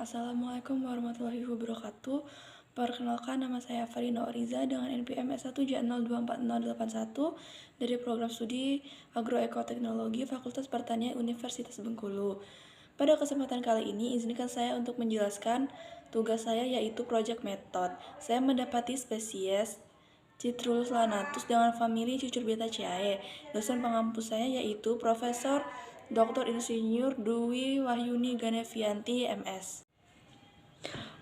Assalamualaikum warahmatullahi wabarakatuh. Perkenalkan, nama saya Farina Oriza dengan NPM S1J024081 dari program studi Agroekoteknologi Fakultas Pertanian Universitas Bengkulu. Pada kesempatan kali ini, izinkan saya untuk menjelaskan tugas saya, yaitu Project Method. Saya mendapati spesies Citrus lanatus dengan famili Cucurbitaceae. Dosen pengampu saya yaitu Profesor Dr. Insinyur Dwi Wahyuni Ganevianti, MS.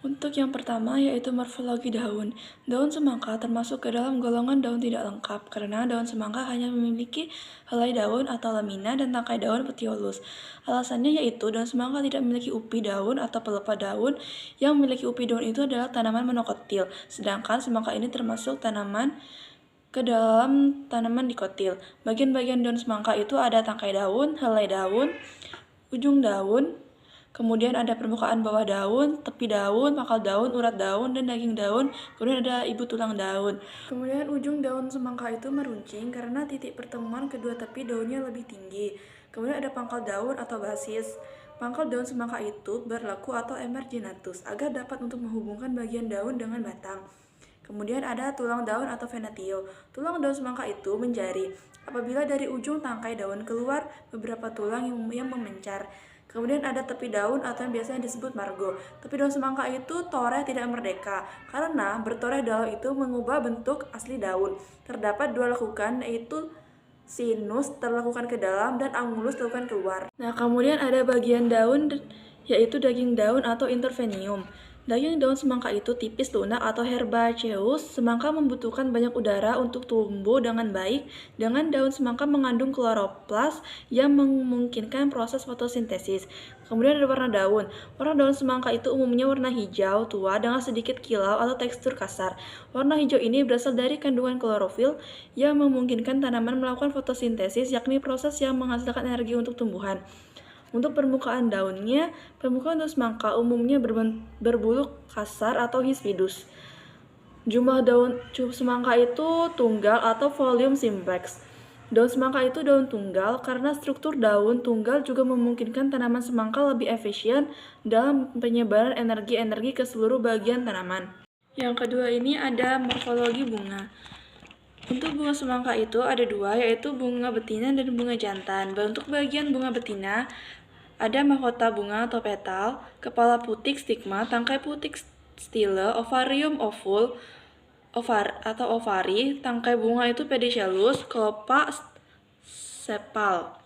Untuk yang pertama yaitu morfologi daun. Daun semangka termasuk ke dalam golongan daun tidak lengkap karena daun semangka hanya memiliki helai daun atau lamina dan tangkai daun petiolus. Alasannya yaitu daun semangka tidak memiliki upi daun atau pelepah daun. Yang memiliki upi daun itu adalah tanaman monokotil, sedangkan semangka ini termasuk tanaman ke dalam tanaman dikotil. Bagian-bagian daun semangka itu ada tangkai daun, helai daun, ujung daun, kemudian ada permukaan bawah daun, tepi daun, pangkal daun, urat daun, dan daging daun. Kemudian ada ibu tulang daun. Kemudian ujung daun semangka itu meruncing karena titik pertemuan kedua tepi daunnya lebih tinggi. Kemudian ada pangkal daun atau basis. Pangkal daun semangka itu berlaku atau emarginatus agar dapat untuk menghubungkan bagian daun dengan batang. Kemudian ada tulang daun atau venatio. Tulang daun semangka itu menjari. Apabila dari ujung tangkai daun keluar beberapa tulang yang memencar. Kemudian ada tepi daun atau yang biasanya disebut margo. Tepi daun semangka itu toreh tidak merdeka karena bertoreh dalam itu mengubah bentuk asli daun. Terdapat dua lekukan, yaitu sinus terlekukan ke dalam dan angulus terlekukan keluar. Nah, kemudian ada bagian daun yaitu daging daun atau intervenium. Daging daun semangka itu tipis lunak atau herbaceous. Semangka membutuhkan banyak udara untuk tumbuh dengan baik. Dengan daun semangka mengandung kloroplas yang memungkinkan proses fotosintesis. Kemudian ada warna daun. Warna daun semangka itu umumnya warna hijau tua dengan sedikit kilau atau tekstur kasar. Warna hijau ini berasal dari kandungan klorofil yang memungkinkan tanaman melakukan fotosintesis, yakni proses yang menghasilkan energi untuk tumbuhan. Untuk permukaan daunnya, permukaan daun semangka umumnya berbulu kasar atau hispidus. Jumlah daun semangka itu tunggal atau volume simplex. Daun semangka itu daun tunggal karena struktur daun tunggal juga memungkinkan tanaman semangka lebih efisien dalam penyebaran energi-energi ke seluruh bagian tanaman. Yang kedua ini ada morfologi bunga. Untuk bunga semangka itu ada dua, yaitu bunga betina dan bunga jantan. Untuk bagian bunga betina, ada mahkota bunga atau petal, kepala putik stigma, tangkai putik stile, ovarium ovul, ovari, tangkai bunga itu pedicellus, kelopak sepal.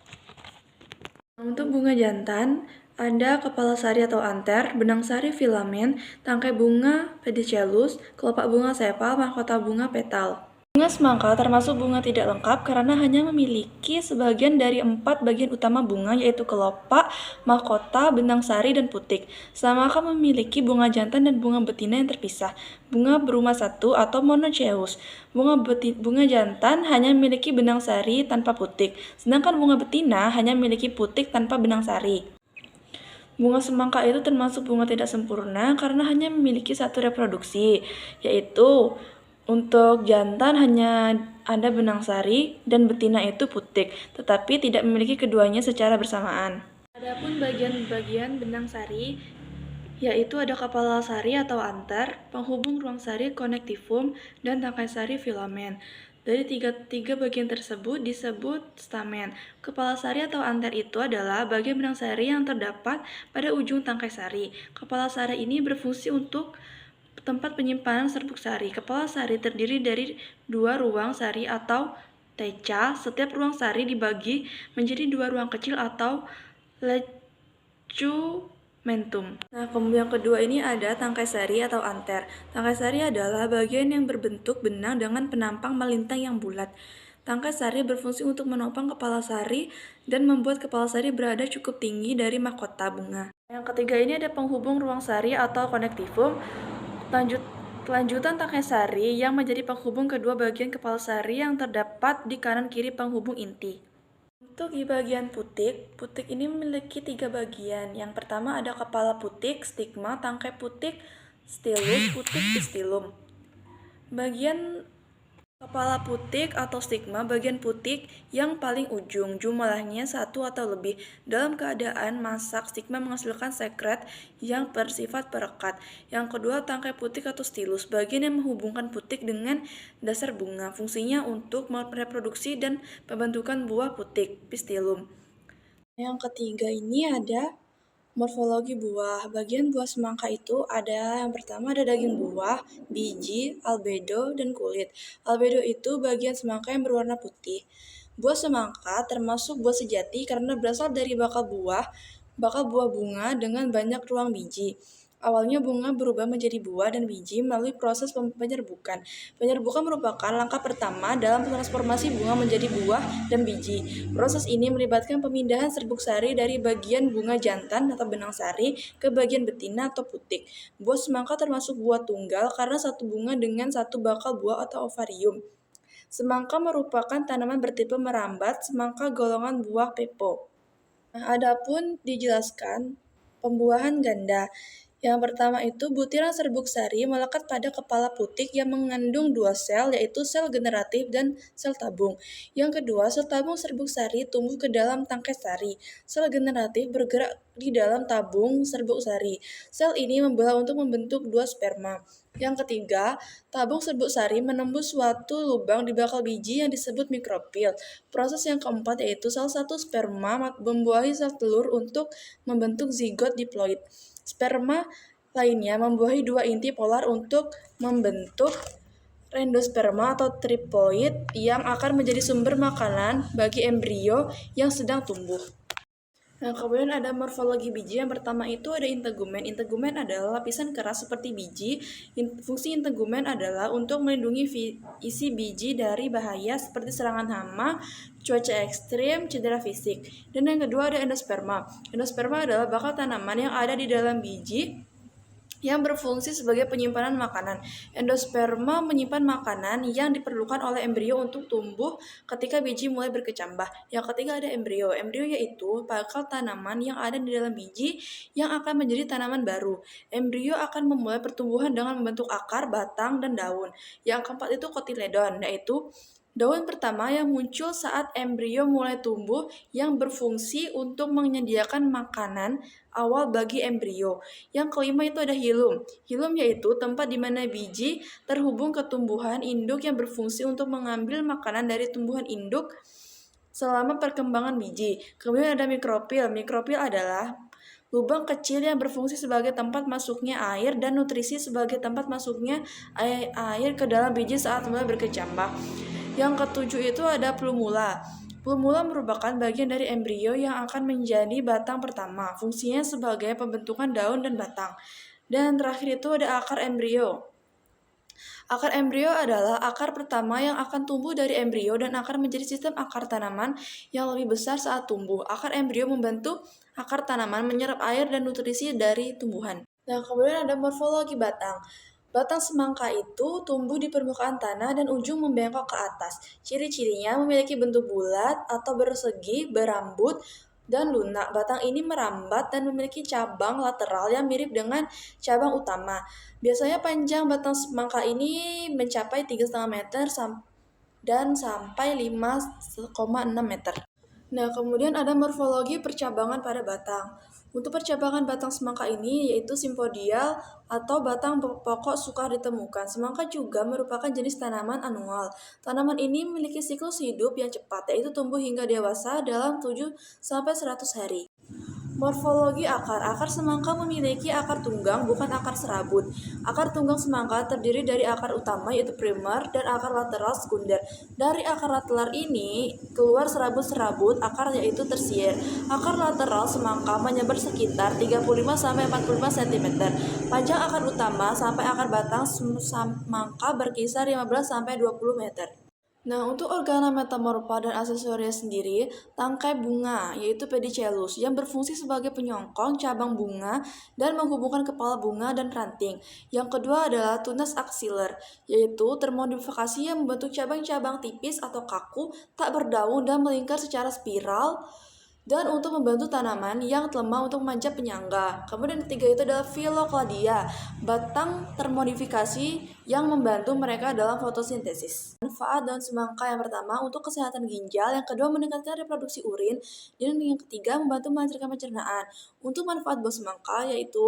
Untuk bunga jantan, ada kepala sari atau anter, benang sari filamen, tangkai bunga pedicellus, kelopak bunga sepal, mahkota bunga petal. Bunga semangka termasuk bunga tidak lengkap karena hanya memiliki sebagian dari 4 bagian utama bunga, yaitu kelopak, mahkota, benang sari, dan putik. Semangka memiliki bunga jantan dan bunga betina yang terpisah. Bunga berumah satu atau monocoelous. Bunga jantan hanya memiliki benang sari tanpa putik, sedangkan bunga betina hanya memiliki putik tanpa benang sari. Bunga semangka itu termasuk bunga tidak sempurna karena hanya memiliki satu reproduksi, yaitu untuk jantan hanya ada benang sari dan betina itu putik, tetapi tidak memiliki keduanya secara bersamaan. Adapun bagian-bagian benang sari yaitu ada kepala sari atau anter, penghubung ruang sari connectivum, dan tangkai sari filamen. Dari tiga bagian tersebut disebut stamen. Kepala sari atau anter itu adalah bagian benang sari yang terdapat pada ujung tangkai sari. Kepala sari ini berfungsi untuk tempat penyimpanan serbuk sari. Kepala sari terdiri dari 2 ruang sari atau teca. Setiap ruang sari dibagi menjadi 2 ruang kecil atau legumentum. Nah, kemudian yang kedua ini ada tangkai sari atau anter. Tangkai sari adalah bagian yang berbentuk benang dengan penampang melintang yang bulat. Tangkai sari berfungsi untuk menopang kepala sari dan membuat kepala sari berada cukup tinggi dari mahkota bunga. Yang ketiga ini ada penghubung ruang sari atau connectivum. Lanjutan tangkai sari yang menjadi penghubung kedua bagian kepala sari yang terdapat di kanan kiri penghubung inti. Untuk di bagian putik ini memiliki 3 bagian. Yang pertama ada kepala putik, stigma, tangkai putik, stilus, putik, pistilum. Bagian Kepala putik atau stigma bagian putik yang paling ujung, jumlahnya satu atau lebih. Dalam keadaan masak, stigma menghasilkan sekret yang bersifat perekat. Yang kedua, tangkai putik atau stilus, bagian yang menghubungkan putik dengan dasar bunga. Fungsinya untuk mereproduksi dan pembentukan buah putik, pistilum. Yang ketiga ini ada morfologi buah. Bagian buah semangka itu ada yang pertama ada daging buah, biji, albedo, dan kulit. Albedo itu bagian semangka yang berwarna putih. Buah semangka termasuk buah sejati karena berasal dari bakal buah bunga dengan banyak ruang biji. Awalnya bunga berubah menjadi buah dan biji melalui proses penyerbukan. Penyerbukan merupakan langkah pertama dalam transformasi bunga menjadi buah dan biji. Proses ini melibatkan pemindahan serbuk sari dari bagian bunga jantan atau benang sari ke bagian betina atau putik. Buah semangka termasuk buah tunggal karena satu bunga dengan satu bakal buah atau ovarium. Semangka merupakan tanaman bertipe merambat, semangka golongan buah pepo. Nah, adapun dijelaskan pembuahan ganda. Yang pertama itu butiran serbuk sari melekat pada kepala putik yang mengandung dua sel, yaitu sel generatif dan sel tabung. Yang kedua, sel tabung serbuk sari tumbuh ke dalam tangkai sari. Sel generatif bergerak di dalam tabung serbuk sari. Sel ini membelah untuk membentuk dua sperma. Yang ketiga, tabung serbuk sari menembus suatu lubang di bakal biji yang disebut mikrofil. Proses yang keempat yaitu salah satu sperma membuahi sel telur untuk membentuk zigot diploid. Sperma lainnya membuahi dua inti polar untuk membentuk endosperma atau triploid yang akan menjadi sumber makanan bagi embrio yang sedang tumbuh. Nah, kemudian ada morfologi biji. Yang pertama itu ada integumen. Integumen adalah lapisan keras seperti biji. Fungsi integumen adalah untuk melindungi isi biji dari bahaya seperti serangan hama, cuaca ekstrim, cedera fisik. Dan yang kedua ada endosperma. Endosperma adalah bakal tanaman yang ada di dalam biji yang berfungsi sebagai penyimpanan makanan. Endosperma menyimpan makanan yang diperlukan oleh embrio untuk tumbuh ketika biji mulai berkecambah. Yang ketiga ada embrio. Embrio yaitu bakal tanaman yang ada di dalam biji yang akan menjadi tanaman baru. Embrio akan memulai pertumbuhan dengan membentuk akar, batang, dan daun. Yang keempat itu kotiledon, yaitu daun pertama yang muncul saat embrio mulai tumbuh yang berfungsi untuk menyediakan makanan awal bagi embrio. Yang kelima itu ada hilum. Hilum yaitu tempat di mana biji terhubung ke tumbuhan induk yang berfungsi untuk mengambil makanan dari tumbuhan induk selama perkembangan biji. Kemudian ada mikrofil. Mikrofil adalah lubang kecil yang berfungsi sebagai tempat masuknya air dan nutrisi sebagai tempat masuknya air ke dalam biji saat mulai berkecambah. Yang ketujuh itu ada plumula. Plumula merupakan bagian dari embrio yang akan menjadi batang pertama. Fungsinya sebagai pembentukan daun dan batang. Dan terakhir itu ada akar embrio. Akar embrio adalah akar pertama yang akan tumbuh dari embrio dan akan menjadi sistem akar tanaman yang lebih besar saat tumbuh. Akar embrio membantu akar tanaman menyerap air dan nutrisi dari tumbuhan. Nah, kemudian ada morfologi batang. Batang semangka itu tumbuh di permukaan tanah dan ujung membengkok ke atas. Ciri-cirinya memiliki bentuk bulat atau bersegi, berambut, dan lunak. Batang ini merambat dan memiliki cabang lateral yang mirip dengan cabang utama. Biasanya panjang batang semangka ini mencapai 3,5 meter dan sampai 5,6 meter. Nah, kemudian ada morfologi percabangan pada batang. Untuk percabangan batang semangka ini yaitu simpodial atau batang pokok sukar ditemukan. Semangka juga merupakan jenis tanaman anual. Tanaman ini memiliki siklus hidup yang cepat, yaitu tumbuh hingga dewasa dalam 7-100 hari. Morfologi akar. Akar semangka memiliki akar tunggang, bukan akar serabut. Akar tunggang semangka terdiri dari akar utama yaitu primer dan akar lateral sekunder. Dari akar lateral ini keluar serabut-serabut akar yaitu tersier. Akar lateral semangka menyebar sekitar 35-45 cm. Panjang akar utama sampai akar batang semangka berkisar 15-20 meter. Nah, untuk organa metamorfa dan aksesoria sendiri, tangkai bunga, yaitu pedicellus, yang berfungsi sebagai penyongkong cabang bunga dan menghubungkan kepala bunga dan ranting. Yang kedua adalah tunas axiler, yaitu termodifikasi yang membentuk cabang-cabang tipis atau kaku, tak berdaun dan melingkar secara spiral dan untuk membantu tanaman yang lemah untuk memanjat penyangga. Kemudian ketiga itu adalah Phyllokladia, batang termodifikasi yang membantu mereka dalam fotosintesis. Manfaat daun semangka yang pertama untuk kesehatan ginjal, yang kedua meningkatkan reproduksi urin, dan yang ketiga membantu melancarkan pencernaan. Untuk manfaat buah semangka yaitu